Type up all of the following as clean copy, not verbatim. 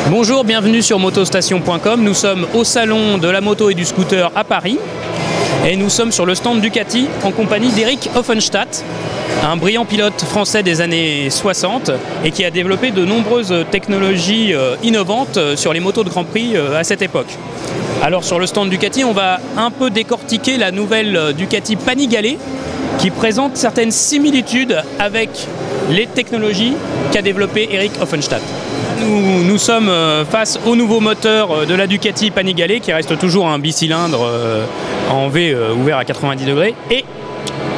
Bonjour, bienvenue sur motostation.com. Nous sommes au salon de la moto et du scooter à Paris et nous sommes sur le stand Ducati en compagnie d'Eric Offenstadt, un brillant pilote français des années 60 et qui a développé de nombreuses technologies innovantes sur les motos de Grand Prix à cette époque. Alors sur le stand Ducati, on va un peu décortiquer la nouvelle Ducati Panigale qui présente certaines similitudes avec les technologies qu'a développé Eric Offenstadt. Nous sommes face au nouveau moteur de la Ducati Panigale qui reste toujours un bicylindre en V ouvert à 90 degrés, et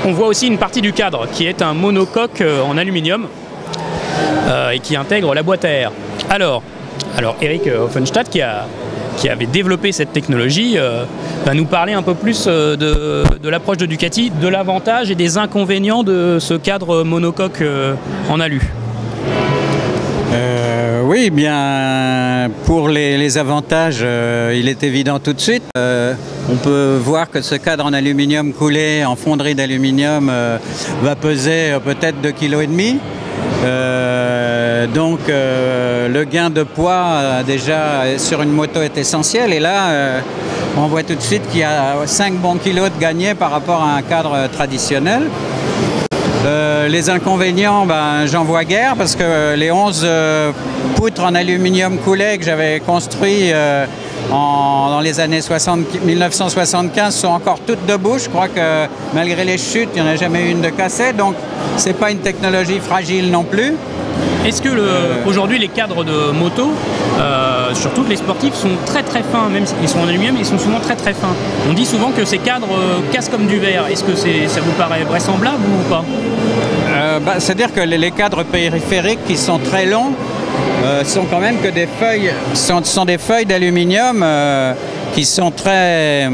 on voit aussi une partie du cadre qui est un monocoque en aluminium et qui intègre la boîte à air. Alors Eric Offenstadt qui avait développé cette technologie va nous parler un peu plus de l'approche de Ducati, de l'avantage et des inconvénients de ce cadre monocoque en alu. Oui, bien, pour les avantages, il est évident tout de suite. On peut voir que ce cadre en aluminium coulé, en fonderie d'aluminium, va peser peut-être 2,5 kg. Donc le gain de poids déjà sur une moto est essentiel. Et là, on voit tout de suite qu'il y a 5 bons kilos de gagné par rapport à un cadre traditionnel. Les inconvénients, j'en vois guère parce que les 11 poutres en aluminium coulé que j'avais construit dans les années 1975 sont encore toutes debout. Je crois que malgré les chutes, il n'y en a jamais eu une de cassée. Donc, ce n'est pas une technologie fragile non plus. Est-ce que aujourd'hui les cadres de moto, surtout les sportifs, sont très très fins, même s'ils sont en aluminium, ils sont souvent très très fins. On dit souvent que ces cadres cassent comme du verre. Est-ce que ça vous paraît vraisemblable ou pas? C'est-à-dire que les cadres périphériques qui sont très longs sont quand même que des feuilles, sont des feuilles d'aluminium qui sont très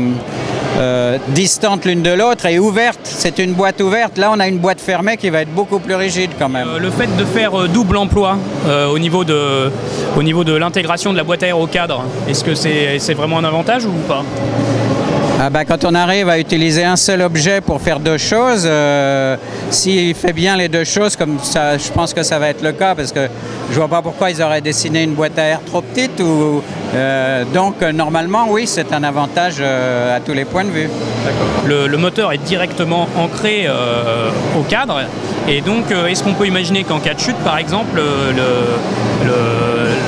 distantes l'une de l'autre et ouvertes. C'est une boîte ouverte. Là, on a une boîte fermée qui va être beaucoup plus rigide quand même. Le fait de faire double emploi au niveau de l'intégration de la boîte à air au cadre, est-ce que c'est vraiment un avantage ou pas? Quand on arrive à utiliser un seul objet pour faire deux choses, s'il fait bien les deux choses, comme ça, je pense que ça va être le cas, parce que je vois pas pourquoi ils auraient dessiné une boîte à air trop petite. Donc normalement, oui, c'est un avantage à tous les points de vue. Le moteur est directement ancré au cadre, et donc est-ce qu'on peut imaginer qu'en cas de chute, par exemple,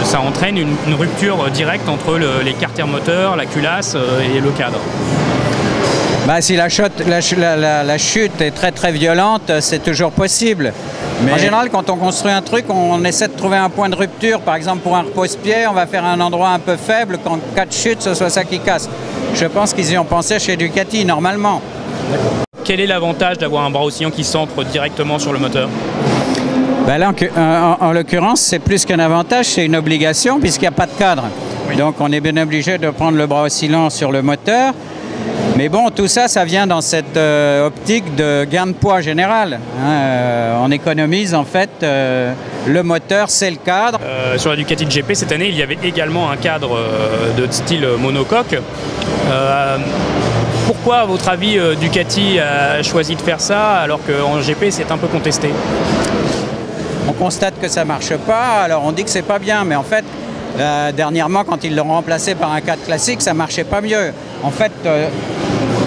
ça entraîne une rupture directe entre les carters moteurs, la culasse et le cadre? Si la chute est très très violente, c'est toujours possible. Mais en général, quand on construit un truc, on essaie de trouver un point de rupture. Par exemple, pour un repose-pied, on va faire un endroit un peu faible, qu'en cas de chute, ce soit ça qui casse. Je pense qu'ils y ont pensé chez Ducati, normalement. Quel est l'avantage d'avoir un bras oscillant qui s'ancre directement sur le moteur? Là, en l'occurrence, c'est plus qu'un avantage, c'est une obligation, puisqu'il n'y a pas de cadre. Oui. Donc, on est bien obligé de prendre le bras oscillant sur le moteur. Mais bon, tout ça, ça vient dans cette optique de gain de poids général. On économise en fait le moteur, c'est le cadre. Sur la Ducati GP cette année, il y avait également un cadre de style monocoque. Pourquoi, à votre avis, Ducati a choisi de faire ça alors qu'en GP c'est un peu contesté? On constate que ça ne marche pas, alors on dit que c'est pas bien, mais en fait, dernièrement, quand ils l'ont remplacé par un cadre classique, ça ne marchait pas mieux. En fait,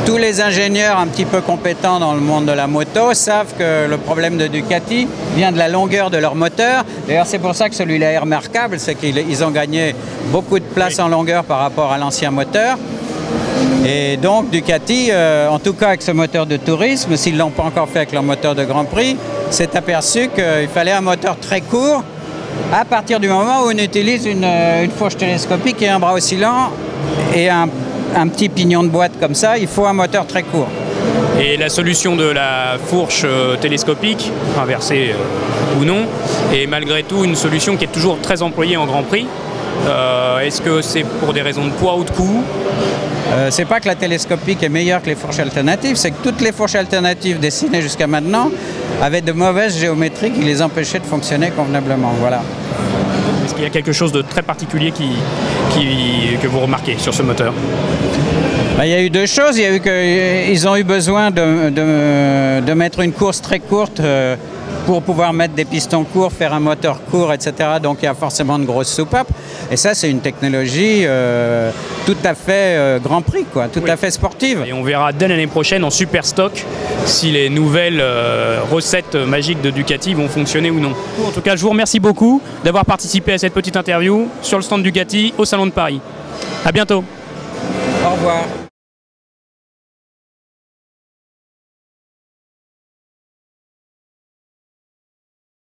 tous les ingénieurs un petit peu compétents dans le monde de la moto savent que le problème de Ducati vient de la longueur de leur moteur. D'ailleurs, c'est pour ça que celui-là est remarquable, c'est qu'ils ont gagné beaucoup de place en longueur par rapport à l'ancien moteur. Et donc Ducati, en tout cas avec ce moteur de tourisme, s'ils ne l'ont pas encore fait avec leur moteur de Grand Prix, s'est aperçu qu'il fallait un moteur très court à partir du moment où on utilise une fourche télescopique et un bras oscillant et un petit pignon de boîte comme ça, il faut un moteur très court. Et la solution de la fourche télescopique, inversée ou non, est malgré tout une solution qui est toujours très employée en Grand Prix. Est-ce que c'est pour des raisons de poids ou de coût? C'est pas que la télescopique est meilleure que les fourches alternatives, c'est que toutes les fourches alternatives dessinées jusqu'à maintenant avaient de mauvaises géométries qui les empêchaient de fonctionner convenablement. Voilà. Est-ce qu'il y a quelque chose de très particulier que vous remarquez sur ce moteur? Il y a eu deux choses. Il y a eu qu'ils ont eu besoin de mettre une course très courte pour pouvoir mettre des pistons courts, faire un moteur court, etc. Donc il y a forcément de grosses soupapes. Et ça, c'est une technologie tout à fait Grand Prix, quoi, tout à fait sportive. Et on verra dès l'année prochaine en super stock si les nouvelles recettes magiques de Ducati vont fonctionner ou non. En tout cas, je vous remercie beaucoup d'avoir participé à cette petite interview sur le stand Ducati au Salon de Paris. À bientôt. Au revoir.